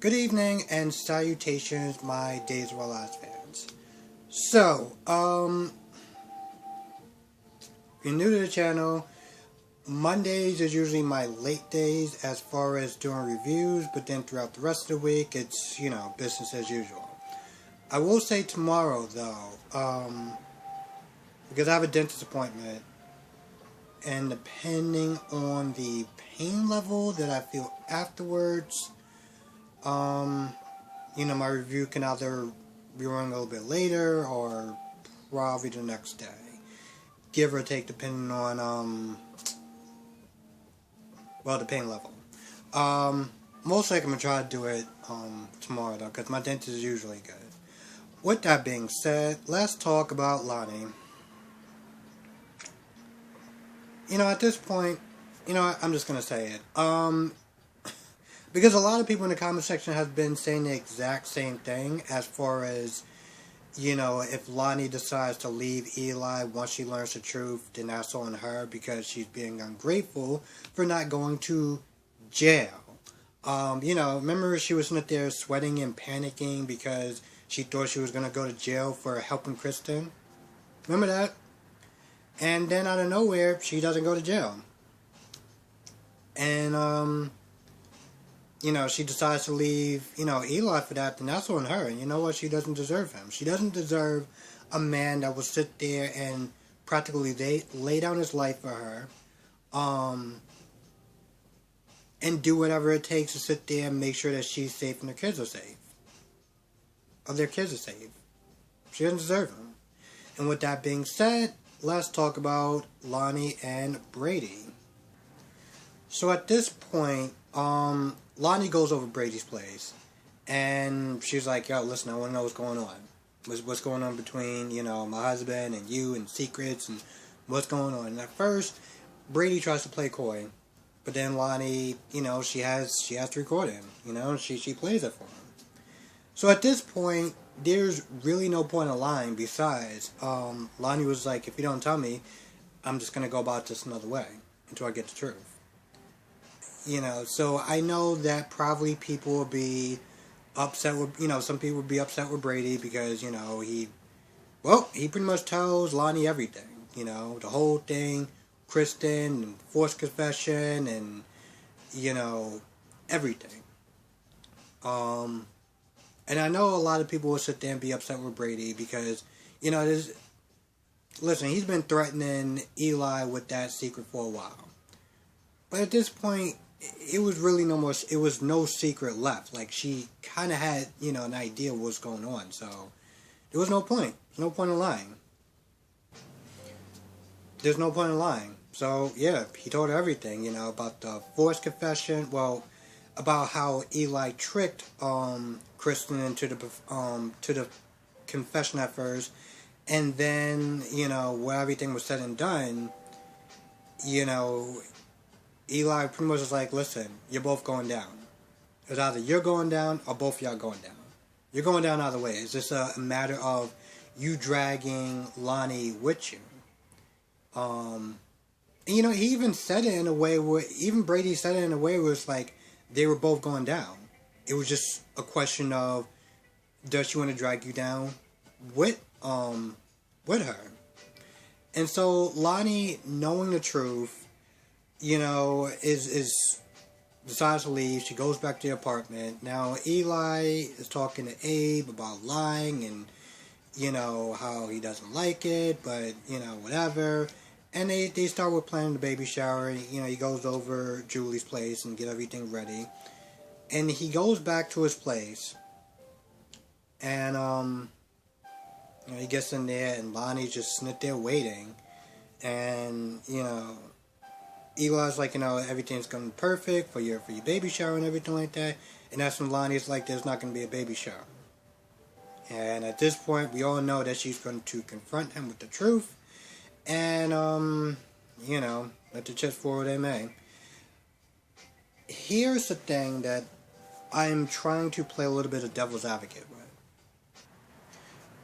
Good evening and salutations, my Days of Our Lives fans. So, if you're new to the channel, Mondays is usually my late days as far as doing reviews, but then throughout the rest of the week, it's, business as usual. I will say tomorrow, though, because I have a dentist appointment, and depending on the pain level that I feel afterwards, my review can either be running a little bit later or probably the next day. Give or take, depending on, the pain level. Most likely I'm going to try to do it, tomorrow, though, because my dentist is usually good. With that being said, let's talk about Lonnie. At this point, I'm just going to say it. Because a lot of people in the comment section have been saying the exact same thing as far as, if Lonnie decides to leave Eli once she learns the truth, then that's on her because she's being ungrateful for not going to jail. Remember she was sitting there sweating and panicking because she thought she was going to go to jail for helping Kristen? Remember that? And then out of nowhere, she doesn't go to jail. And, she decides to leave, Eli for that, then that's on her. And you know what? She doesn't deserve him. She doesn't deserve a man that will sit there and practically lay down his life for her, and do whatever it takes to sit there and make sure that she's safe and their kids are safe. Or their kids are safe. She doesn't deserve him. And with that being said, let's talk about Lonnie and Brady. So at this point, Lonnie goes over Brady's place, and she's like, yo, listen, I want to know what's going on. What's going on between, my husband and you and secrets and what's going on. And at first, Brady tries to play coy, but then Lonnie, she has to record him, and she plays it for him. So at this point, there's really no point in lying besides, Lonnie was like, if you don't tell me, I'm just going to go about this another way until I get the truth. So I know that probably people will be upset with, some people would be upset with Brady because, he pretty much tells Lonnie everything, the whole thing, Kristen, and forced confession, and, everything. And I know a lot of people will sit there and be upset with Brady because, listen, he's been threatening Eli with that secret for a while. But at this point, it was really it was no secret left. Like, she kind of had, an idea of what's going on. So, there was no point. There's no point in lying. There's no point in lying. So, yeah, he told her everything, about the forced confession. Well, about how Eli tricked, Kristen into the confession at first. And then, where everything was said and done, Eli pretty much was like, listen, you're both going down. It's either you're going down or both of y'all going down. You're going down either way. It's just a matter of you dragging Lonnie with you. And, he even said it in a way where, even Brady said it in a way where it's like they were both going down. It was just a question of, does she want to drag you down with her? And so Lonnie, knowing the truth, is decides to leave. She goes back to the apartment. Now, Eli is talking to Abe about lying and, how he doesn't like it, but, whatever. And they start with planning the baby shower. He goes over Julie's place and get everything ready. And he goes back to his place. And, he gets in there and Lonnie's just sitting there waiting. And, Eli's like, everything's going perfect for your baby shower and everything like that. And that's when Lonnie's like, there's not going to be a baby shower. And at this point, we all know that she's going to confront him with the truth. And, let the chips fall where they may. Here's the thing that I'm trying to play a little bit of devil's advocate with.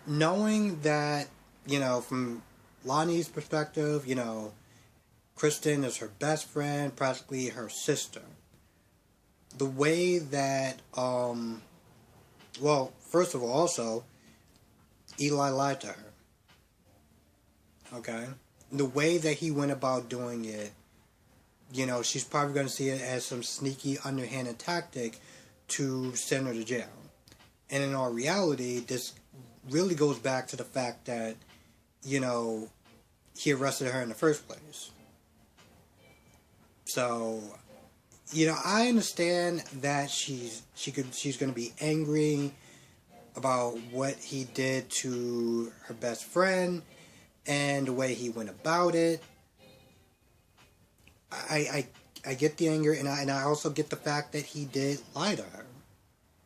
Knowing that, from Lonnie's perspective, Kristen is her best friend, practically her sister. the way that, well, first of all, also, Eli lied to her. Okay? The way that he went about doing it, she's probably going to see it as some sneaky, underhanded tactic to send her to jail. And in all reality, this really goes back to the fact that, he arrested her in the first place. So, I understand that she's going to be angry about what he did to her best friend and the way he went about it. I get the anger, and I also get the fact that he did lie to her.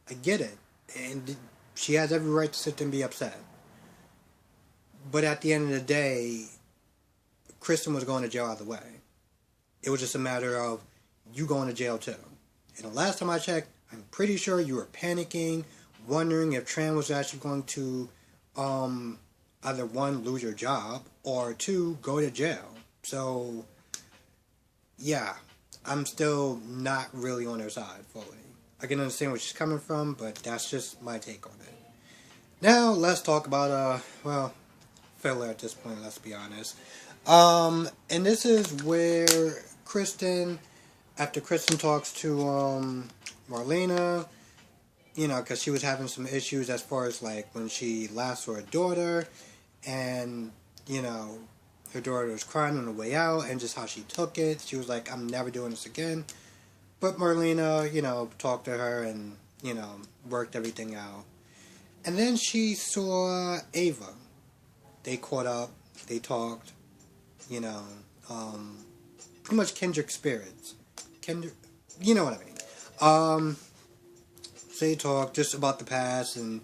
I get it, and she has every right to sit there and be upset. But at the end of the day, Kristen was going to jail either way. It was just a matter of you going to jail too. And the last time I checked, I'm pretty sure you were panicking, wondering if Tran was actually going to either one, lose your job, or two, go to jail. So, yeah, I'm still not really on her side fully. I can understand where she's coming from, but that's just my take on it. Now, let's talk about, filler at this point, let's be honest. And this is where Kristen, after Kristen talks to Marlena, because she was having some issues as far as like when she last saw her daughter, and her daughter was crying on the way out, and just how she took it. She was like, "I'm never doing this again." But Marlena, talked to her and worked everything out. And then she saw Ava. They caught up. They talked. Pretty much kindred spirits. You know what I mean. So they talked just about the past and,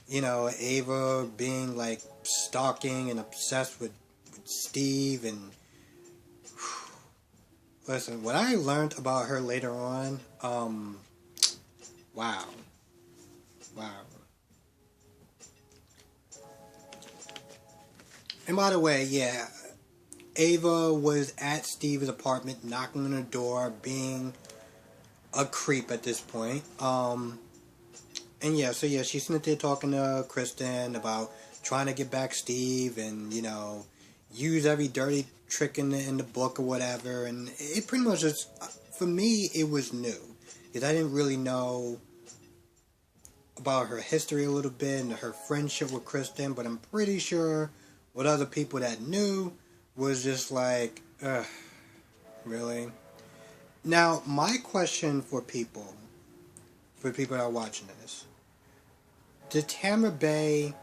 Ava being like stalking and obsessed with Steve and listen, what I learned about her later on, wow. And by the way, yeah, Ava was at Steve's apartment, knocking on the door, being a creep at this point. And yeah, so yeah, she's sitting there talking to Kristen about trying to get back Steve and, use every dirty trick in the book or whatever. And it pretty much just, for me, it was new. Because I didn't really know about her history a little bit and her friendship with Kristen. But I'm pretty sure what other people that knew was just like, ugh, really? Now, my question for people that are watching this, did Tamara Bay,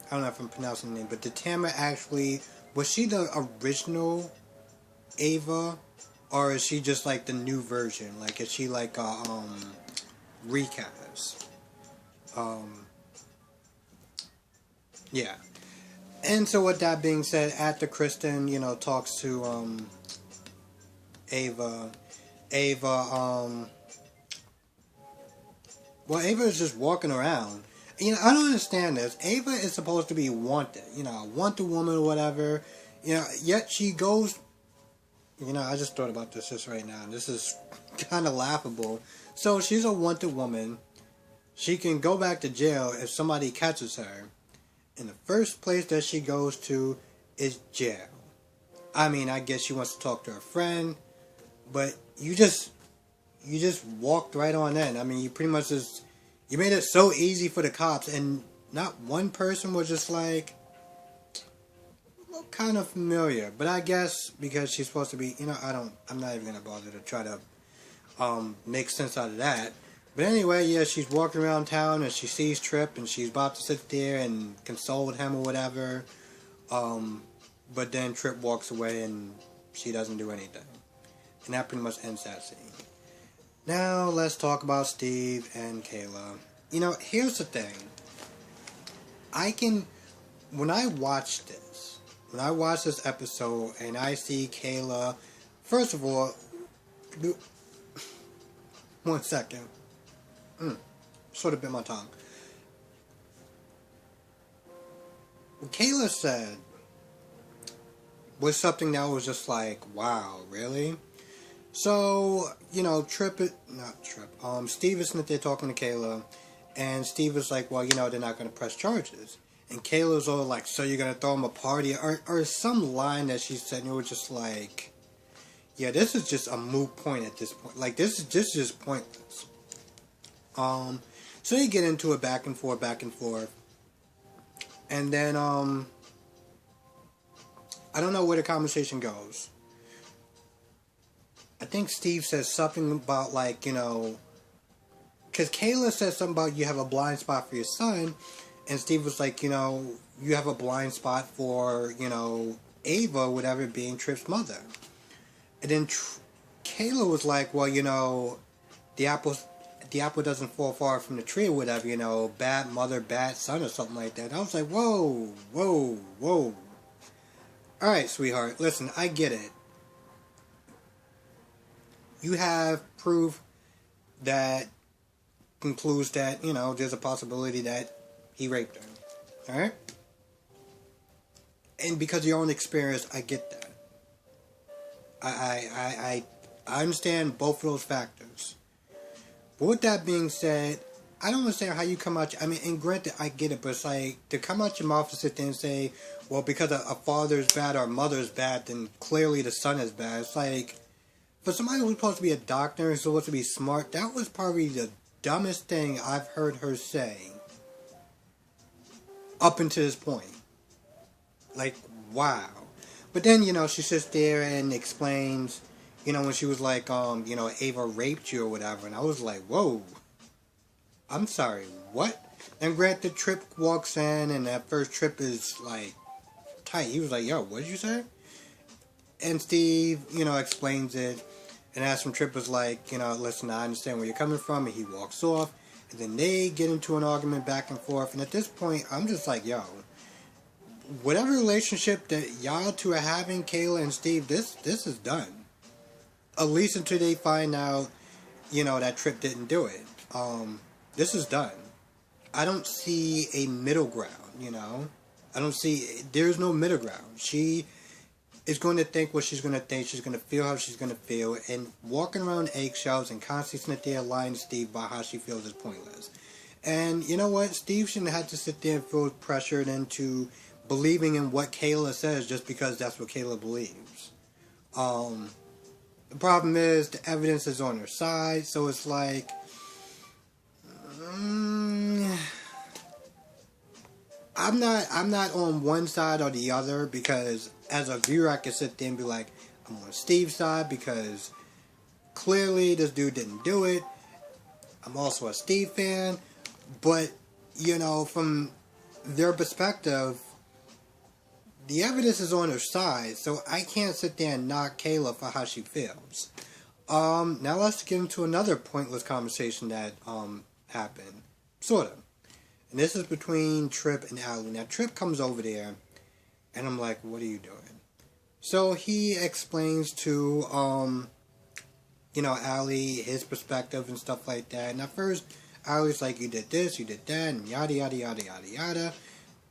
I don't know if I'm pronouncing the name, but did Tamara actually, was she the original Ava, or is she just like the new version? Like, is she like a recast? Yeah. And so with that being said, after Kristen, talks to Ava, Ava is just walking around. I don't understand this. Ava is supposed to be wanted, a wanted woman or whatever, yet she goes, I just thought about this just right now. This is kind of laughable. So she's a wanted woman. She can go back to jail if somebody catches her. And the first place that she goes to is jail. I mean, I guess she wants to talk to her friend, but you just walked right on in. I mean, you pretty much you made it so easy for the cops, and not one person was just like, look kind of familiar. But I guess because she's supposed to be, I'm not even gonna bother to try to make sense out of that. But anyway, yeah, she's walking around town and she sees Trip and she's about to sit there and console with him or whatever. But then Trip walks away and she doesn't do anything. And that pretty much ends that scene. Now, let's talk about Steve and Kayla. Here's the thing. When I watch this episode and I see Kayla, first of all, one second. Sort of bit my tongue. What Kayla said was something that was just like, wow, really? So, Steve is sitting there talking to Kayla, and Steve is like, well, they're not going to press charges. And Kayla's all like, so you're going to throw him a party? Or some line that she said, and it was just like, yeah, this is just a moot point at this point. Like, this is just pointless. So they get into it back and forth. And then, I don't know where the conversation goes. I think Steve says something about, like, because Kayla says something about you have a blind spot for your son, and Steve was like, you have a blind spot for, Ava, whatever, being Tripp's mother. And then Kayla was like, well, the apple doesn't fall far from the tree or whatever, bad mother, bad son or something like that. I was like, whoa. Alright, sweetheart, listen, I get it. You have proof that concludes that, there's a possibility that he raped her. Alright? And because of your own experience, I get that. I understand both of those factors. But with that being said, I don't understand how you come out, and granted, I get it, but it's like, to come out your mouth and sit there and say, well, because a father's bad or a mother's bad, then clearly the son is bad. It's like, for somebody who's supposed to be a doctor and supposed to be smart, that was probably the dumbest thing I've heard her say up until this point. Like, wow. But then, she sits there and explains, when she was like, Ava raped you or whatever, and I was like, whoa. I'm sorry, what? And granted, Tripp walks in, and that first Tripp is, like, tight. He was like, yo, what did you say? And Steve, explains it. And as from Tripp was like, listen, I understand where you're coming from. And he walks off. And then they get into an argument back and forth. And at this point, I'm just like, yo, whatever relationship that y'all two are having, Kayla and Steve, this is done. At least until they find out, that Tripp didn't do it. This is done. I don't see a middle ground, there's no middle ground. She is going to think what she's going to think. She's going to feel how she's going to feel. And walking around eggshells and constantly sitting there lying to Steve about how she feels is pointless. And you know what? Steve shouldn't have to sit there and feel pressured into believing in what Kayla says just because that's what Kayla believes. The problem is the evidence is on her side. So it's like, I'm not on one side or the other, because as a viewer I can sit there and be like, I'm on Steve's side because clearly this dude didn't do it. I'm also a Steve fan, but from their perspective, the evidence is on her side, so I can't sit there and knock Kayla for how she feels. Now let's get into another pointless conversation that happened, sort of. And this is between Tripp and Allie. Now, Tripp comes over there, and I'm like, what are you doing? So he explains to, Allie, his perspective and stuff like that. And at first, Allie's like, you did this, you did that, and yada, yada, yada, yada, yada.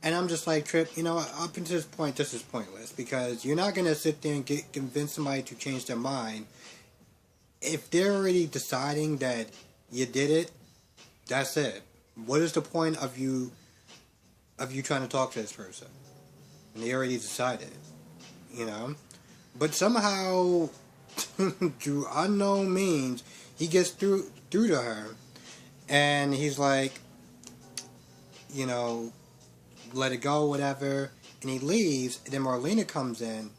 And I'm just like, Tripp, up until this point, this is pointless. Because you're not going to sit there and convince somebody to change their mind. If they're already deciding that you did it, that's it. What is the point of you trying to talk to this person? And they already decided, But somehow, through unknown means, he gets through to her, and he's like, let it go, whatever, and he leaves. And then Marlena comes in,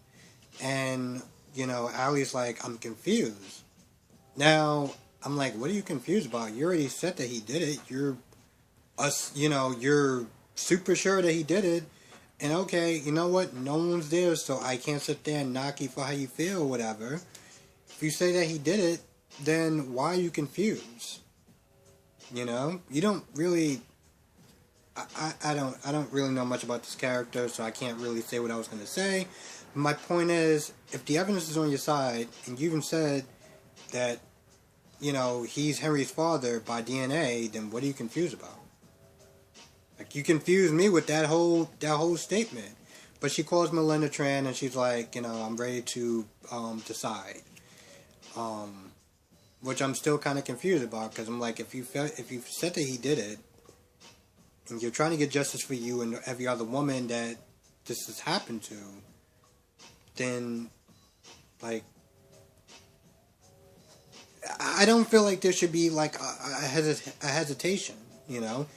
and Allie's like, I'm confused. Now I'm like, what are you confused about? You already said that he did it. You're super sure that he did it. And okay, you know what? No one's there, so I can't sit there and knock you for how you feel or whatever. If you say that he did it, then why are you confused? You don't really... I don't really know much about this character, so I can't really say what I was going to say. My point is, if the evidence is on your side, and you even said that, he's Henry's father by DNA, then what are you confused about? Like, you confused me with that whole statement. But she calls Melinda Tran, and she's like, I'm ready to decide. Which I'm still kind of confused about, because I'm like, if you said that he did it, and you're trying to get justice for you and every other woman that this has happened to, then, like, I don't feel like there should be, like, a hesitation, you know?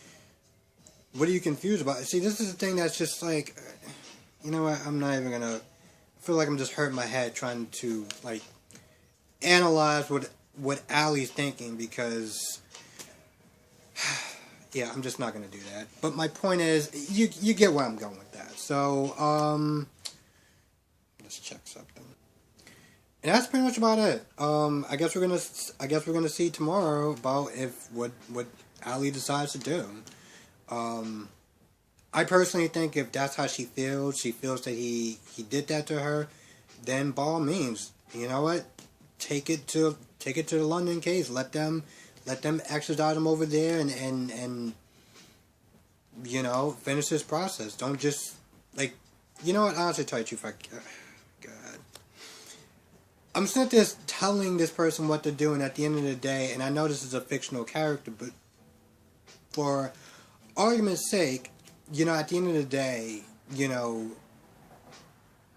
What are you confused about? See, this is the thing that's just like, you know what, I'm not even gonna, I feel like I'm just hurting my head trying to, like, analyze what Allie's thinking, because, yeah, I'm just not gonna do that. But my point is, you get where I'm going with that. So, let's check something. And that's pretty much about it. I guess we're gonna see tomorrow about what Allie decides to do. I personally think if that's how she feels that he did that to her, then by all means, you know what? Take it to the London case. Let them extradite him over there and you know, finish this process. Don't just, like, you know what? Honestly, tell you the truth, God, I'm sitting there telling this person what to do, and at the end of the day, and I know this is a fictional character, but for argument's sake, you know, at the end of the day, you know,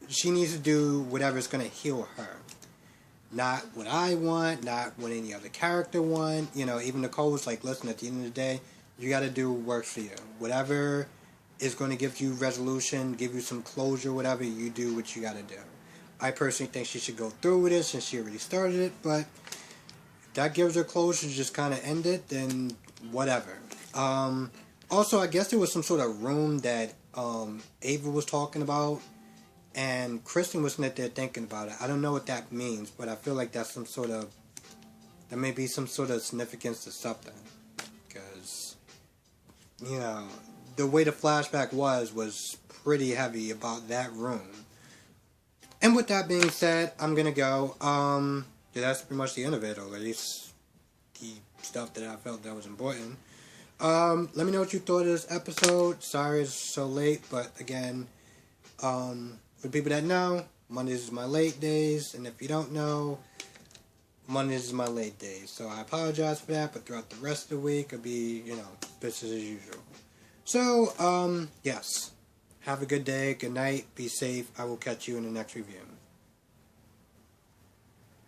she needs to do whatever's going to heal her. Not what I want, not what any other character want. You know, even Nicole was like, listen, at the end of the day, you got to do what works for you. Whatever is going to give you resolution, give you some closure, whatever, you do what you got to do. I personally think she should go through with it since she already started it, but if that gives her closure to just kind of end it, then whatever. Also, I guess there was some sort of room that Ava was talking about, and Kristen was sitting there thinking about it. I don't know what that means, but I feel like that's there may be some sort of significance to something. Because, you know, the way the flashback was pretty heavy about that room. And with that being said, I'm gonna go. Yeah, that's pretty much the end of it, or at least the stuff that I felt that was important. Let me know what you thought of this episode. Sorry it's so late, but again, for people that know, Mondays is my late days, and if you don't know, Mondays is my late days. So I apologize for that, but throughout the rest of the week, it'll be, you know, business as usual. So, yes. Have a good day, good night, be safe. I will catch you in the next review.